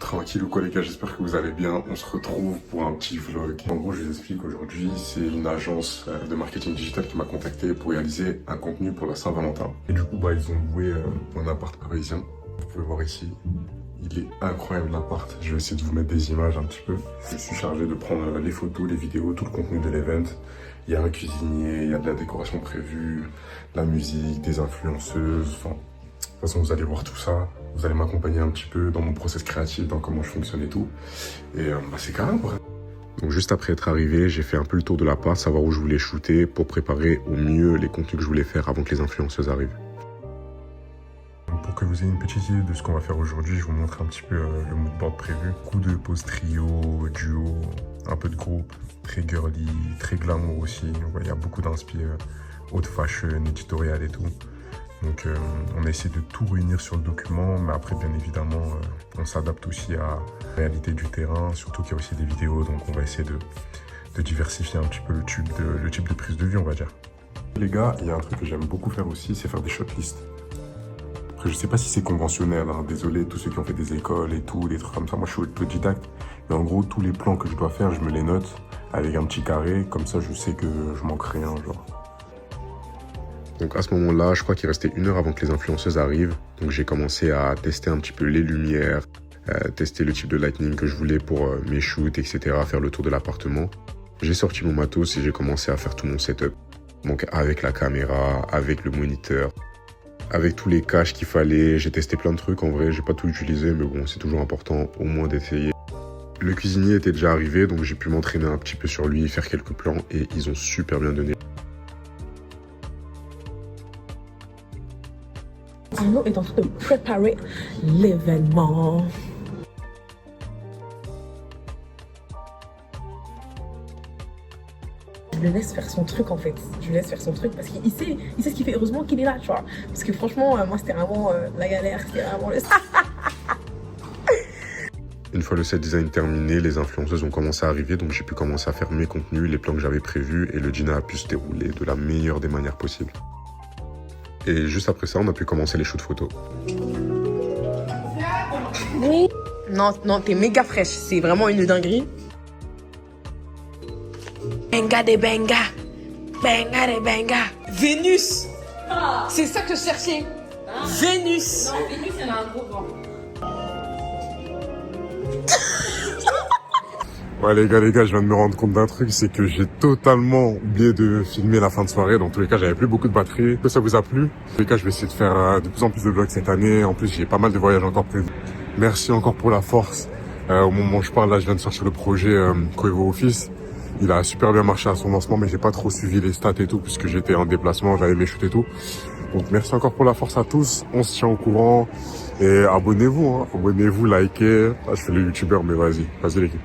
Tranquille ou quoi les gars, j'espère que vous allez bien. On se retrouve pour un petit vlog. En gros, je vous explique aujourd'hui, c'est une agence de marketing digital qui m'a contacté pour réaliser un contenu pour la Saint-Valentin. Et du coup, ils ont loué mon appart parisien. Vous pouvez voir ici, il est incroyable l'appart. Je vais essayer de vous mettre des images un petit peu. Je suis chargé de prendre les photos, les vidéos, tout le contenu de l'event. Il y a un cuisinier, il y a de la décoration prévue, la musique, des influenceuses, enfin... De toute façon, vous allez voir tout ça, vous allez m'accompagner un petit peu dans mon process créatif, dans comment je fonctionne et tout. Et c'est carré, quoi. Donc juste après être arrivé, j'ai fait un peu le tour de l'appart, savoir où je voulais shooter pour préparer au mieux les contenus que je voulais faire avant que les influenceuses arrivent. Donc pour que vous ayez une petite idée de ce qu'on va faire aujourd'hui, je vous montre un petit peu le moodboard prévu. Coup de pose trio, duo, un peu de groupe, très girly, très glamour aussi. Il y a beaucoup d'inspi haute fashion, éditorial et tout. Donc on a essayé de tout réunir sur le document, mais après bien évidemment on s'adapte aussi à la réalité du terrain, surtout qu'il y a aussi des vidéos, donc on va essayer de diversifier un petit peu le type de prise de vue, on va dire. Les gars, il y a un truc que j'aime beaucoup faire aussi, c'est faire des shortlists. Après je sais pas si c'est conventionnel, hein, désolé tous ceux qui ont fait des écoles et tout, des trucs comme ça, moi je suis autodidacte, mais en gros tous les plans que je dois faire, je me les note avec un petit carré, comme ça je sais que je manque rien, genre. Donc à ce moment-là, je crois qu'il restait 1 heure avant que les influenceuses arrivent. Donc j'ai commencé à tester un petit peu les lumières, tester le type de lighting que je voulais pour mes shoots, etc. Faire le tour de l'appartement. J'ai sorti mon matos et j'ai commencé à faire tout mon setup. Donc avec la caméra, avec le moniteur, avec tous les caches qu'il fallait. J'ai testé plein de trucs en vrai, j'ai pas tout utilisé, mais bon, c'est toujours important au moins d'essayer. Le cuisinier était déjà arrivé, donc j'ai pu m'entraîner un petit peu sur lui, faire quelques plans et ils ont super bien donné. Arnaud est en train de préparer l'événement. Je le laisse faire son truc en fait. Je le laisse faire son truc parce qu'il sait ce qu'il fait. Heureusement qu'il est là, tu vois. Parce que franchement, moi c'était vraiment la galère. C'était vraiment le... Une fois le set design terminé, les influenceuses ont commencé à arriver, donc j'ai pu commencer à faire mes contenus, les plans que j'avais prévus, et le dîner a pu se dérouler de la meilleure des manières possibles. Et juste après ça, on a pu commencer les shoots photos. Oui. Non, t'es méga fraîche. C'est vraiment une dinguerie. Benga des benga. Benga des benga. Vénus. C'est ça que je cherchais. Vénus. Non, Vénus, elle a un gros vent. Ouais les gars, je viens de me rendre compte d'un truc, c'est que j'ai totalement oublié de filmer la fin de soirée. Dans tous les cas, j'avais plus beaucoup de batterie. Que ça vous a plu? Dans tous les cas, je vais essayer de faire de plus en plus de vlogs cette année. En plus, j'ai pas mal de voyages encore prévus. Merci encore pour la force. Au moment où je parle, là, je viens de sortir le projet Coevo Office. Il a super bien marché à son lancement, mais j'ai pas trop suivi les stats et tout, puisque j'étais en déplacement, j'avais mes shoots et tout. Donc merci encore pour la force à tous. On se tient au courant. Et abonnez-vous, hein. Abonnez-vous, likez. Là, je fais le youtubeur, mais vas-y l'équipe.